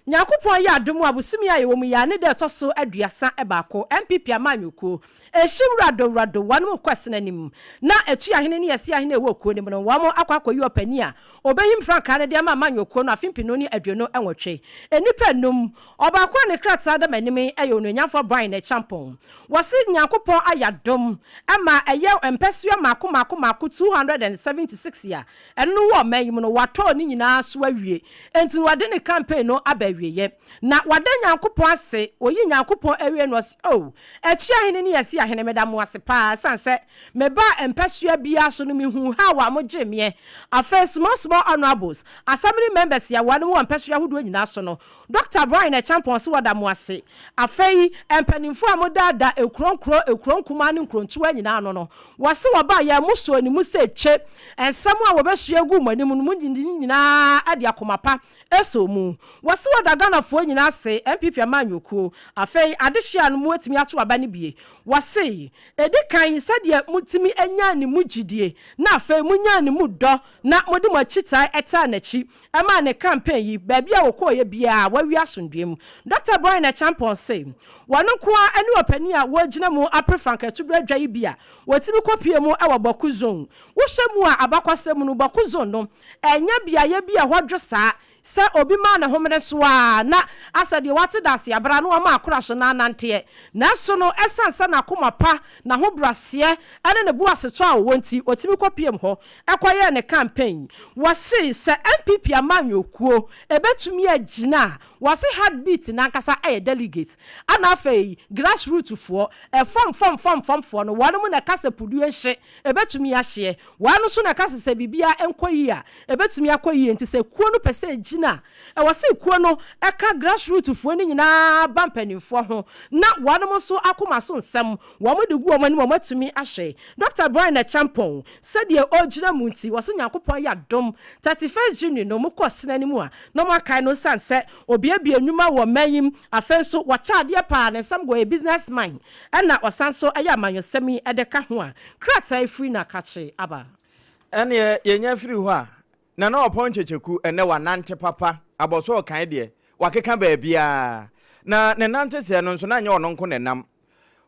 Speaker 3: Nyakopon ya adom abusumi aye wo mu ya ne de toso aduasa ebako MPP amanyuko ehimrado wanu kwese nanim na etu ahene ne yesi ahene ewo kuo nim no wamo akwakoyi opani a obehim franka ne de amanyuko no afimpi no ni aduano enwotwe enipa num obako ne krata da manim ayo no nyafo Brian e champon wasi Nyakopon ayadom ama eye empesua mako 276 ya enu wo mayim no wato ni nyina so awie enti wade ne campaign no abawieye na wade Nyakopon ase oyi Nyakopon awie no ase o echi ahene ne yesi ahene medamo ase pa sanse meba empesua bia so no mihu ha wa mo gemie afa small honorables assembly members ya wane mo empesua hudo nyina so no Dr. Brian e champon se wadamo ase afei empanimfo amodada ekron kuma ne nkrontuwa nyina no wase waba ya muso ni musa etwe ensam a wobehye gu manim no nyina ade akomapa eso mu wase wadaga fo nyina ase MPP amanyuko afei adehia no mu etimi ato aba ne bie wase edikan sade mutimi anya ne mugidie na afei munya ne mudo na mode mo chita eta nachi ama ne campaign yi baabi a wokoye bia wawi asondwem Dr. Brian e champion say wano kwa ani opani a wagina mu aprefanka tubra dwa yi bia watimi kopie mu e waboku zone wo hyemu a abakwasem no boku zone no enya bia ye bia hwadwo saa se obi ma na homene so a na asade wate dase abra no ma akora so na nante na so no esansa na komapa na ho brase ane ne buaseto a wonti otimi kopiem ho ekoye ne campaign wase se MPP amanyokuo ebetumi agina wase heartbeat na nkasa aye delegate ana afei grassroots fo form fo no wanu na kasa pudu ehye ebetumi ahye wanu so na kasa se bibia enkoyi a ebetumi akoyi enti se kuo no pese gina wase kuo no eka grassroots fo ni nyina bampanimfo ho na wanu so akoma so nsem wo de gu omani mo matumi ahye Dr. Brian e champon said ye ogina munti wase Nyakopon ya dom 31st June no mo kwasena ni mu a no makai no sanse obi enuma wo mayim afenso wachade pa ne sam go a businessman na wasanso aya amanyosemi edeka ho a krata free na kache aba
Speaker 1: ene yenya free ho a na opon checheku ene wanante papa aboso kan de wakeka ba bia na ne nante se no nso na anya ono nko nenam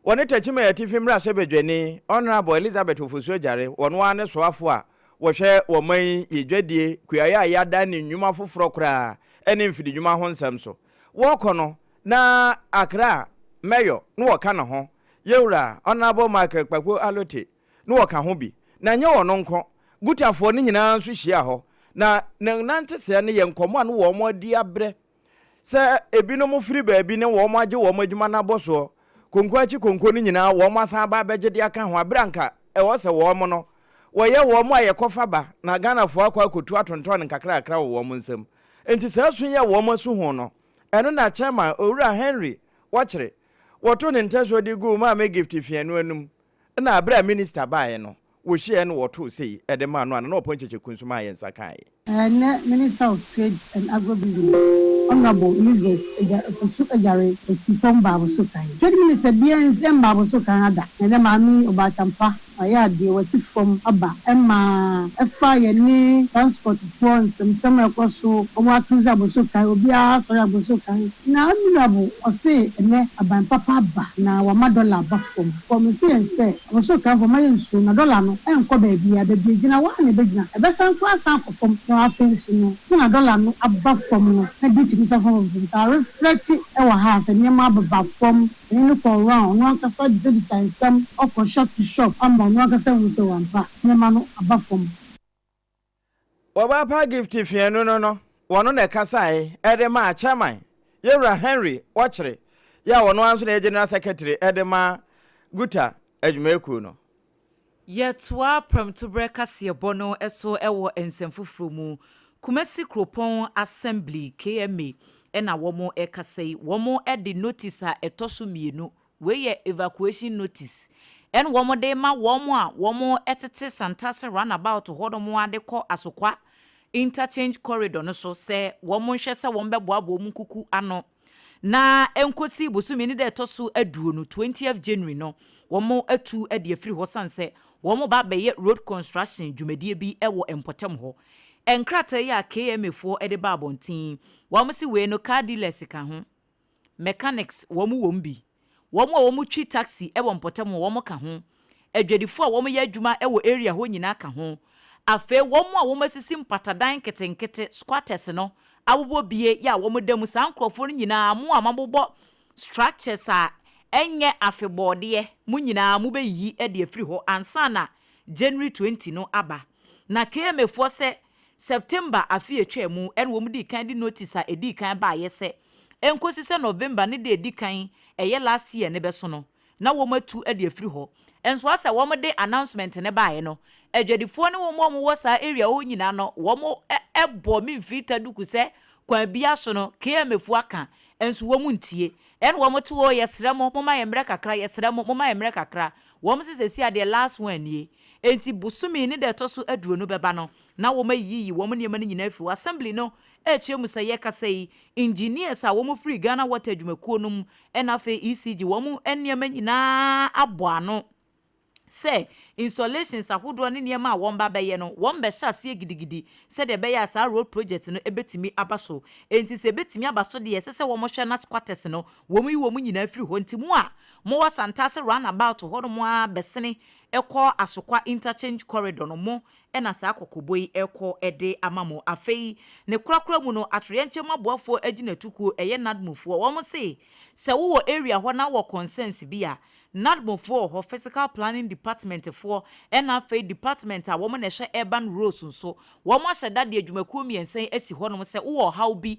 Speaker 1: woni tachima ya tifi mra se bedwani honorable Elizabeth Ofosu Ajare wono ane soafo a wo hwe wo man yedwadie kuaya ya da ne nnwuma foforo kra ene mfidi nnwuma ho nsam so wo kono na Accra mayor no wo ka na ho yewura honorable Michael Kpakpo Alote no wo ka ho bi na nye wono nko gutafo ne nyina nso hia ho na nante se ne ye nkomo an wo mo di abre se ebinom firi ba bi ne wo mo age wo mo adwuma na boso konkwachi konko ni nyina wo mo asan ba begede aka ho abranka e wo se wo mo no wo ye wo mo aye kofa ba na Ghana fo akwa kotu atonton nkakra akra wo mo nsam enti se so ye wo mo so ho no eno na chairman Owura Henry wachire woto ne nteso di gu ma me gift fianu anum na abra minister baaye no wo hie no woto sei edema no na opon cheche kunsuma aye nsakai
Speaker 13: Minister of Trade and Agribusiness Honorable Elizabeth Ofosu Ajare Osifon Babo Sokai. Trade Minister Bien Babo Sokanada and Mami Obatampa aya de wasi from aba ema efa ye ni transport funds some akoso o wa tuza aboso kai obi a so ya aboso kai na amirabu o se ene aban papa ba na wa $1 ba from say say aboso kai for my nsu na dollar no enko ba bia be gina wa ne be gina e be san kwa san ko from na afen su no na dollar no abba from no na duty ni so from so reflect e wa ha se ne ma ba from ni ko round no ka fa the some of shop to shop no aka se wonse wampa ne ma no abafom
Speaker 1: oba pa gift fianu no wono na kasai edema chairman Yewura Henry wachire ya wono anso na general secretary edema guta adwumeku no
Speaker 2: yetwa promto breka se bono eso ewo ensemfufuru mu Kumasi Kropon Assembly KMA ena womo ekasei womo edi notice a etoso mienu we ye evacuation notice en womo de ma womo a womo etete santase runabout hodomo ade ko asokwa interchange corridor no so se womo hwe se wombe boabo mu kuku ano na enkosi bosumi ni de etoso aduo no 20th January no womo atu ade afiri ho sanse womo ba beye road construction dwumadie bi ewo empotem ho enkrata ya KMFo ede ba abontin wɔn si we no car dealers ka ho mechanics wɔn bi wɔn twi taxi ɛwɔ mpɔtam wɔn ka ho adwadifo a wɔn yɛ adwuma ɛwɔ area hɔ nyina ka ho afe wɔn asisi mpatadan ketenkete squatters no awobɔ bie ya wɔn dam saa nkrɔfo no nyina mo amabobɔ structures a enye afebɔde mu nyina mu beyi ɛde afiri hɔ ansa na January 20 no aba na KMFo sɛ September afi etwa mu en wo mu di kan di notice a edi kan ba yese enkosi se November ne de edi kan eye last year ne beso no na wo matu e de afiri ho enso asa wo de announcement ne ba ye no adwadifo ne wo mo wo sa area wo nyina no wo mo ebo mi mfita duku se kwan bia so no KMFo aka enso wo mu ntie en wo mo to wo yesre mo ma yemre kakra yesre mo ma yemre kakra wo mo sesesi ade last one nie enti busumi ne de to so aduro no beba no na wo mayiyi wo mo niam ne nyina afi assembly no echie mu sɛ yɛkasa yi engineers a wo mo free Ghana water adwumakuo no mu ɛna fe ECG wo mo niam nyina aboano sɛ installations ahodoɔ ne niam a wɔn ba bɛyɛ no wɔn bɛhyɛ aseɛ gidigidi sɛ de bɛyɛ asa road project no ebetimi abaso enti sɛ ebetimi abaso de yɛsɛ sɛ wɔn hwɛ na squatters no wo mo nyina afiri hɔ enti mu a mo wɔ santase roundabout hɔ no mo a bɛsene ɛkɔ asokwa interchange corridor no mo ɛna saa kokoboi ɛkɔ ɛde amamo afei ne kurakura mu no atreyenche maboafo agina tuku ɛyɛ nadmufoɔ wɔn se sɛ wo area hɔ na wɔ concerns bi a nadmufoɔ hɔ physical planning department for ɛna afei department a wɔn na ɛhwɛ urban roads nso wɔn ahyɛ dade adwumakuo mmiɛnsa asi hɔ no sɛ wo how bi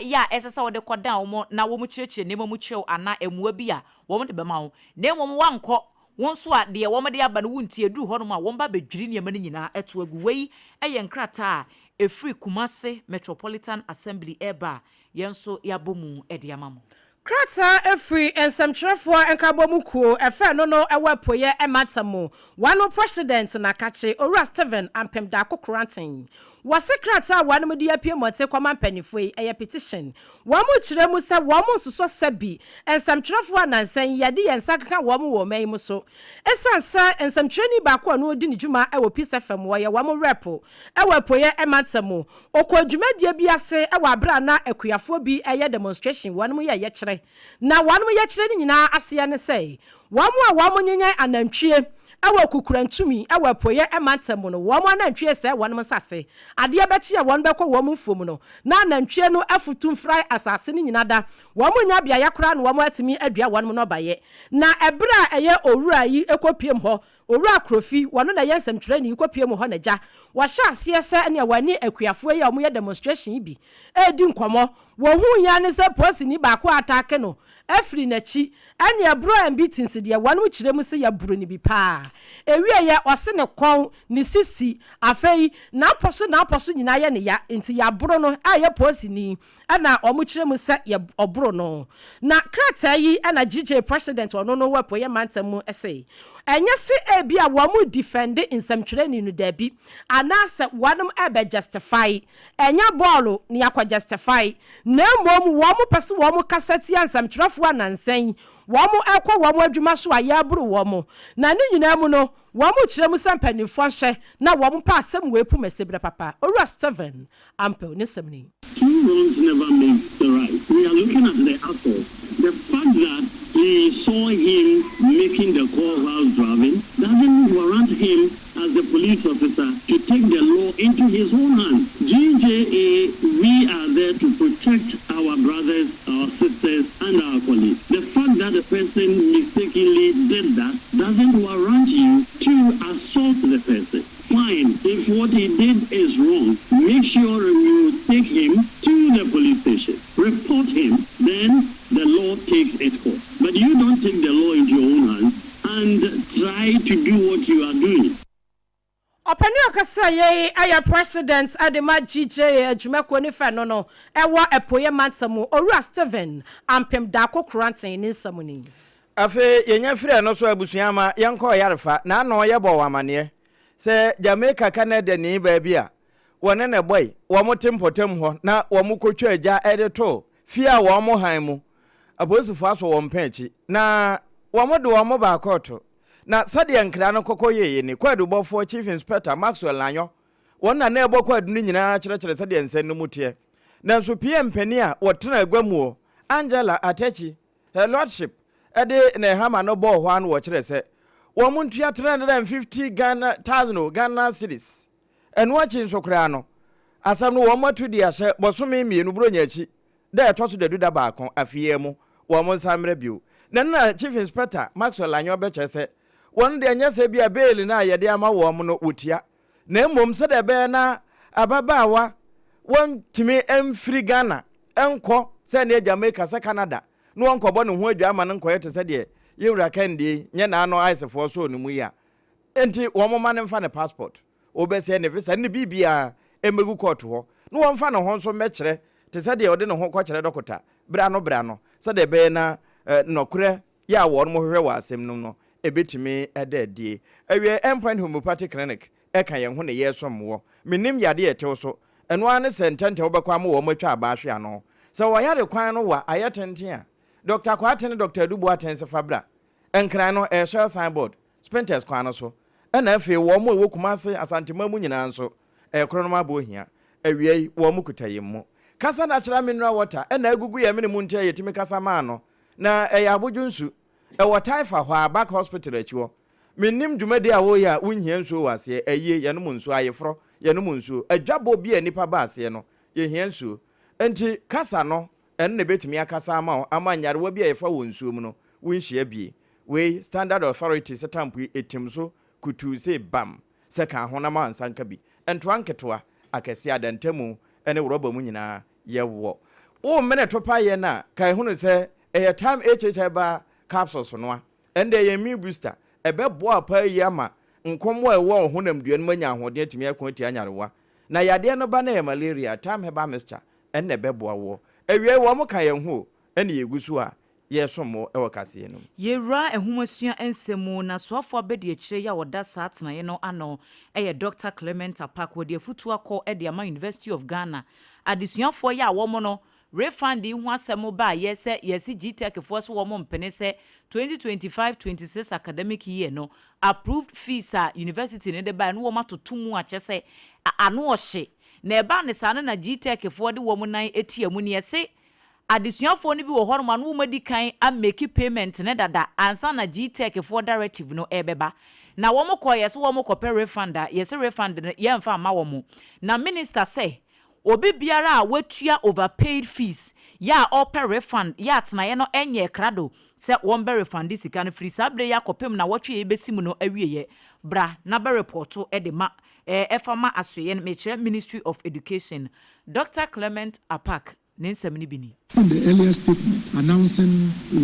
Speaker 2: ya ɛsɛ sɛ wɔde kɔ down wɔn na wɔn kyerɛkyerɛ nneɛma mu kyerɛw ana emua bi a wɔn de bɛma wo na wɔn wankɔ wonso a de wo mede aba no wuntie du hɔ no ma won ba bedwiri ne mane nyina eto agu wei eye nkrata e free Kumase Metropolitan Assembly eba yenso yabomu ede amamo
Speaker 3: krata efri ensamtwerefo enkabomu kuo efe no ewapoye ematamo wano president na kache Owura Steven Ampem Dako Korantin wase krata wano mudi apie mote kwa mampanifo eye petition wamu kyerɛ mu sɛ wamu nsoso sabi ensamtwerefo anansan yade yensakaka wamu wo man mu so esansa ensamtwereni ba ko no odi ne dwuma ewo Peace FM wo ye wamu repo ewapoye ematamo okodwumadie bi ase ewa abra na akuyafo bi eye demonstration wano ye kyerɛ na wanom ye kyerɛ ni nyina ase ne sɛ wamu a wamu nyenyan anantwie ewa kukurantumi ewa poye ematamo no wamu anantwie sɛ wanom sase ade bɛkye a wɔn bɛkɔ wamu fom no na anantwie no afutum fry asase ni nyina da wamu nya bia yakora no wamu atimi adua wanom no baye na ebra eye owura yi ekopiem hɔ owura krofi wɔno na yɛnsɛm twerɛ ni ekopiem hɔ na gya wɔhyɛ aseɛ sɛ ne wani akuafo yi a wɔn yɛ demonstration bi edi nkɔmɔ wɔn hu ya ne sɛ posi ni baako atake no afiri n'akyi ɛne abro ambitins deɛ wɔn kyerɛ mu sɛ yaburo ni bi paa ewie yɛ ɔse ne kɔn ne sisi afei na apɔso nyina yɛ ne ya nti yaburo no a yɛ posi ni ɛna ɔmo kyerɛ mu sɛ yɛ ɔburo no na krata yi ɛna GJ president ɔno no wapo yɛ mantam mu ɛsɛ ɛnyɛ se ebi a wɔn defend nsɛmtwerɛni no dabi anasɛ wɔn ɛbɛ justify ɛnya bɔɔlo ne akɔ justify na mmom wɔn pɛsɛ wɔn kasɛti nsɛmtwerɛfo anansan wɔn ɛkɔ wɔn adwuma so a yɛaburo wɔn na ne nyinaa mu no wɔn kyerɛ mu sɛ mpanimfoɔ hyɛ na wɔn pa asɛm wɔ epu mɛsɛbra papa Owura Steven Ampel ne sɛm ni.
Speaker 14: Two wrongs never make the right. We are looking at the apple. The fact that he saw him making the call while driving doesn't warrant him as a police officer to take the law into his own hands. GJA, we are there to protect our brothers, our sisters, and our colleagues. The fact that the person mistakenly did that doesn't warrant you to assault the person. Fine, if what he did is wrong, make sure you take him to the police station. Report him, then the law takes its course. But you don't take the law into your own hands and try to do what you are doing.
Speaker 3: Openi okasa ye aya president adema GJ adwumako ne fa no ewo epoye mantamu Owura Steven Ampem Dako Korantin ne samuni
Speaker 1: afe yenya frɛ no so abusuama yenkɔ yarefa na no yɛbɔ wamane sɛ Jamaica Canada ni ba bia wɔne ne boy wɔ mo tempotem hɔ na wɔ mo kotwa agya ɛde fia wɔ mo han mu aposifo aso wɔ mpɛnchi na wɔ mo de wɔ mo ba kɔto na sade nkra no kokɔ yeye ni kwadubɔfo Chief Inspector Maxwell Lanyo won na ebo kwa adu nyina kire se de nsen no mutie nanso PM pani a wotena agwamuo Angela Atechi her lordship ede na hama no bo ho an wo kire se wo muntua 350 Ghana cedis eno achi nsokra no asam no wo matu di ase bosome mienu bro nyachi da etoso da duda ba akon afie mu wo mo samre biu na chief inspector Maxwell Anyo be chese won de anya se bia bail na ye de ama wo mo no wotia na mmom se de be na ababawa won timi emfiri Ghana enko se na Jamaica se Canada no won kobo ne ho adwa ama ne nkoye te se de yewura kandi nye na ano aisefo so no mu ya enti wo mo ma ne mfa ne passport obese ne visa ne bibia emegu court ho no won fa ne ho so mekere te se de ode ne ho kwakere dokota bra no se de be na nokure ya wo mo hwehwe wa asem no ebetimi edadie awie endpoint homeopathic clinic eka ye ho ne ye somwo minim yade etew so eno ane sentente wobekwa mo wo matwa abahwe ano se wo yare kwan no wa ayetenten a Dr. Kwatene Dr. ADWOA ASARE fabra enkran no share signboard Spinters kwan so na afi wo mo ewo kumase asantema mu nyina nso ekronoma bo hia awie wo mo kutayem kasa na kira mineral water na agugu ye mene mu ntia yetimi kasa ma no na ya abodwunsu taifa hwa back hospital achiwo minim dwumade a wo ya wunhia nsuo wase aye yenom nsuo ayefro yenom nsuo adwabo bi anipa baase no ye hia nsuo enti kasa no enne betimi akasa ama amanyarwa bi ayefa wo nsuo mu no wunhia bi we standard authority setampu etimso kutu se bam se ka ho na ma nsanka bi ento anketoa akese adantemu ene woroba mu nyina yewo o mene topa ye na kai hunu se time HH ba capsules no ende ye mi booster ebe boa pa yi ama nkomo ewo honam duan manya ahode atimi akon ti anyarewa na yade no ba na malaria time heba mixture enne be boa wo ewie wo mo kan ye hu ene yegusu a ye somo ewo kase no
Speaker 2: yewra ehumasua ensemu na soafo abedi akire ya woda satna ye no ano eye Dr. Clement Apak wodi afutu akọ ede ama University of Ghana adesuafo ya wo mo no refund hu asemo ba yese GTech force wo mo mpene se 2025-26 academic year no approved fees a university ne de ba no wo matotumu achese ano ohye na eba ne sane na GTech for de wo mo nan etiamu ne yese adesuafo ne bi wo horoma no madi kan a make payment ne dada ansa na GTech for directive no ebeba na wo mo koye so wo mo kope refund a yese refund ne ye mfa ma wo mo na minister say obi biara a watua overpaid fees ya open refund ya tena ye no enye krado se won be refund sika no free sabre ya kopem na wotwe ebesimu no awieye bra na be reporto edema efama asoye no mechere Ministry of Education Dr. Clement Apak nensem ni bini.
Speaker 15: In the earlier statement announcing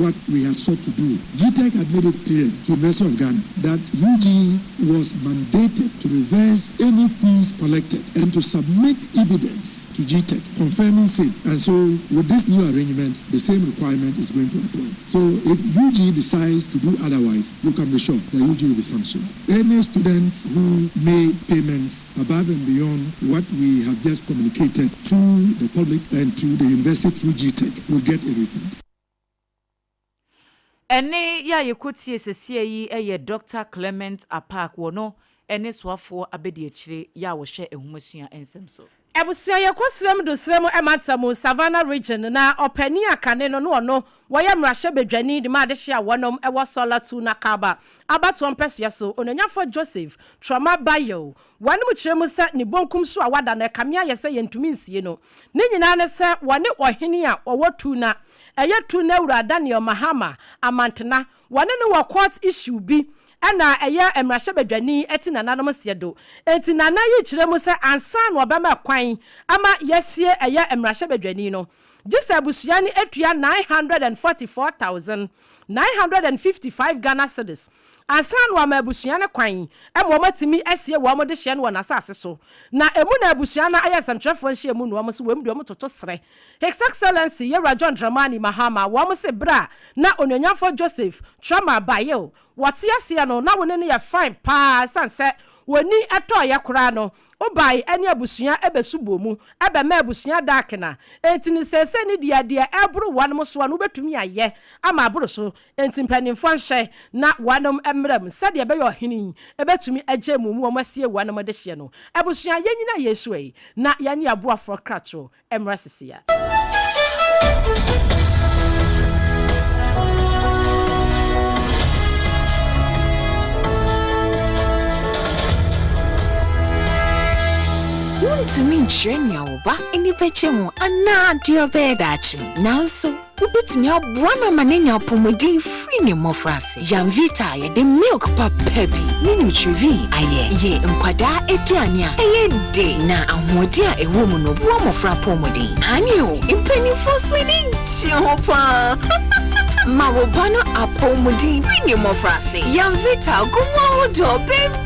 Speaker 15: what we had sought to do, GTech had made it clear to the University of Ghana that UG was mandated to reverse any fees collected and to submit evidence to GTech confirming same. And so with this new arrangement, the same requirement is going to apply. So if UG decides to do otherwise, you can be sure that UG will be sanctioned. Any student who made payments above and beyond what we have just communicated to the public and to the university through GTech will get a refund.
Speaker 2: Ene ya yekoti esesie yi eye Dr. Clement Apak wono ene soafo abedi akire ya wo hye ehumasua ensem so.
Speaker 3: Ebusia yekosrem do srem ematsam Savannah region na opani akane no no woyɛ mrahye bedwani de ma de hye a wonom ewo solar 2 na kaba abato mpesua so onanyafo Joseph Trauma Bayo wanum kyerem se ne bonkum so a wada na kamea yese yentumi nsie no ne nyina ne se wone ohene a owotu na tu na wura Daniel Mahama amantena wone ne wo court issue bi ana eya emrahye bedwani eti nananom siedo enti nana yi kyerem se ansan wo bema kwan ama yesie eya emrahye bedwani no Jisa busuani etua 944,955 Ghana cedis. Ansan wa mabusuani kwan emo matimi esie wa mo de hye no na asase so. Na emu na abusuana ayasamtrefo nhye emu no mo so wem de mo toto sere. His Excellency Yera John Dramani Mahama wa mo se bra na onyonyafo Joseph Trauma Bayo. Wati ase no na woni ne ya fine pa sanse woni eto ya kora no obai ene abusua ebesubo mu ebema abusua dakena entini sese ni dia eburu wanom so no betumi aye ama aburu so enti mpanimfo nhye na wanom emram sade ebe yo hini ebetumi agye mu mu omasie wanom de hye no abusua yenyina yesu ei na yanye aboafo kracho emra sisia
Speaker 16: to mean Chenya Oba in the Pechemu and na dear bedachi. Now so ubit me up one manenya pomodi free ni mofrase. Yam vita ye the milk pap peppy. Nini chuvi aye ye nkwada etiania. Aye de na amodia e woman no bua mofra pomodi. Hanyo impeni for swini chopa. Mawobano apomodi free ni mofrase. Yam vita gumo do bebre.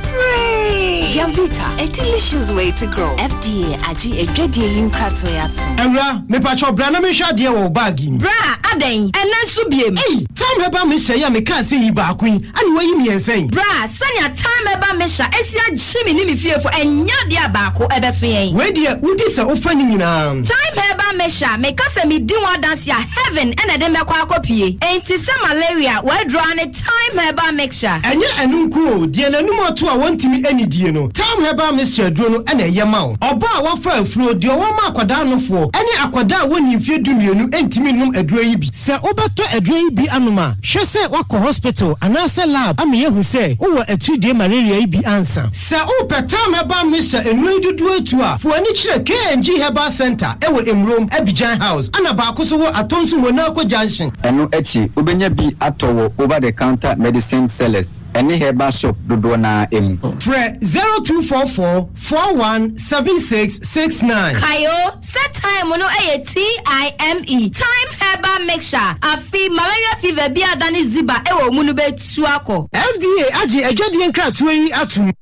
Speaker 16: Yam vita a delicious way to grow. FDA agi edwedie yinkrato yato.
Speaker 17: Enra me pacho bra na me hwa de wo bagi.
Speaker 16: Bra aden ena so biem.
Speaker 17: Hey, time heba me hye ya me ka se yi ba akun. Ani wayi mi ensen.
Speaker 16: Bra sanya time heba me hya esi agimi ni me fiefo enya de abako ebeso yen.
Speaker 17: We de udi se ofani nyina.
Speaker 16: Time heba me hya me ka se me di one dance ya heaven ena de me kwa akopie. Enti se malaria we draw ne time heba mixture.
Speaker 17: Enya enunku o de nanum oto a wontimi eni die no. Time heba mixture duro no ena ye ma o. Oba a wafa afuro de o ma akwada no fo. Eni akwada woni mfie dumienu entimi num aduro yi bi. Se obeto aduro yi bi anoma, hwe se wako hospital anase lab ame yehu se wo atudie malaria yi bi ansa. Se o petam heba mixture enu dudu atu a fo ani kire KNG Herbal Center ewo Emrom Abidjan House ana ba akoso wo atonsu Monaco Junction.
Speaker 18: Eno echi obenya bi atowo over the counter medicine sellers eni herbal shop dodo na emu.
Speaker 17: Fre 0244 417669.
Speaker 16: Kayo set time no TIME time herbal mixture afi malaria fever bi adani ziba ewo mu no betu akọ.
Speaker 17: FDA agi edwade nkratu yi atum.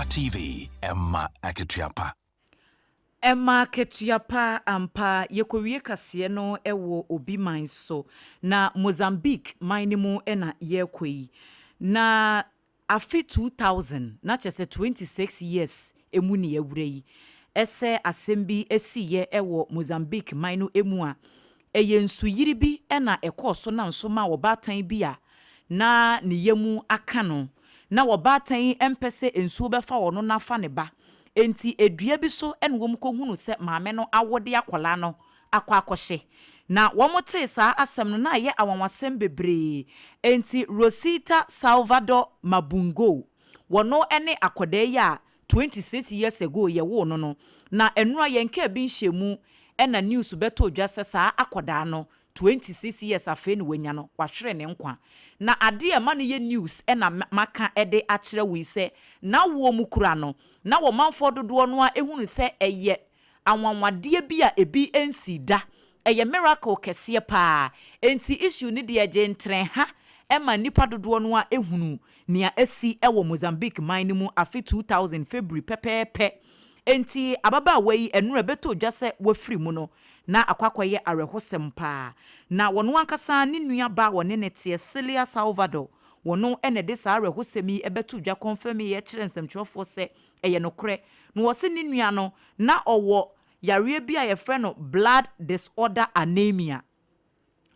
Speaker 19: TV Emma Aketuapa.
Speaker 2: Emma Aketuapa ampa yekowie kase no ewo obi man so na Mozambique manimu ena yekoi na afi 2000 na chese 26 years emu ni ewurei ese asembi esiye ewo Mozambique manu emu a eye nsuyiri bi ena ekoso na nso ma obatan bi a na ne yemu aka no na wobatan empese ensuo befa wono na fa ne ba enti edua bi so ene wom ko hunu se maame no awode akola no akwakohye na womote saa asem no na ye awanwasem bebre enti Rosita Salvador Mabungo wono ene akoda ya 26 years ago ye wo no na enura yenka bi nhemu ena news beto dwa se saa akoda no 26 years afe ni wanya no wahwere ne nkwa na ade e ma no ye news ena maka ede akire wi se na wo mu kura no na wo manfo dodo no a ehunu se eye anwanwade bi a ebi ensi da eye miracle kese pa enti issue ni de agentre ha ema nipa dodo no a ehunu nia esi ewo Mozambique mine mu afi 2000 February pepepe enti ababa wei enura beto dwa se wafiri mu no na akwakoye arehosem pa na wono ankasa ne nua ba wone netie Celia Salvador wono ene de sa arehosemi ebetu dwa confirm ye kire nsemtwofo se eye nokre no wose ne nua no na owo yare bi a ye frɛ no blood disorder anemia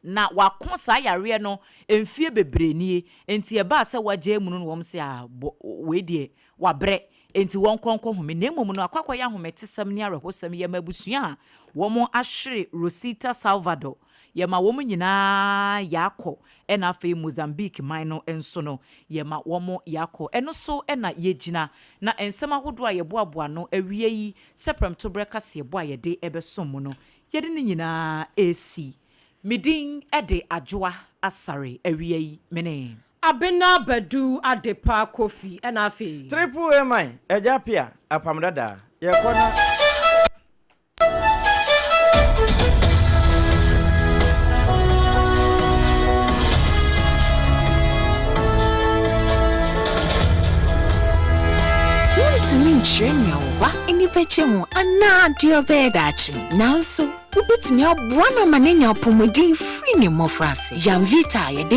Speaker 2: na wakonsa yare no emfie bebrenie enti e ba se waje mu no wom se a we die wabre enti won konko home na emom no akwakoya hometesem ne arehosem ye mabusua wom ahwere Rosita Salvador yema wom nyina yakọ ena fe Mozambique mino enso no yema wom yakọ eno so ena yegina na ensem ahodo a yeboaboa no awie yi seprem to breka se yebo a yede ebesom no yede ne nyina esi midin ede ADWOA ASARE awie yi mene
Speaker 3: ABENA BADU ADEPA Kofi enafi
Speaker 1: triple AMI ejapia APAM DADAA yekona
Speaker 16: nkyerɛ wo ba ani bɛgye ho anaa deɛ ɔbɛyɛ daakye nanso wobɛtumi aboa no ama n'anya apɔmuden firi ne mmɔfraase Janvita yɛde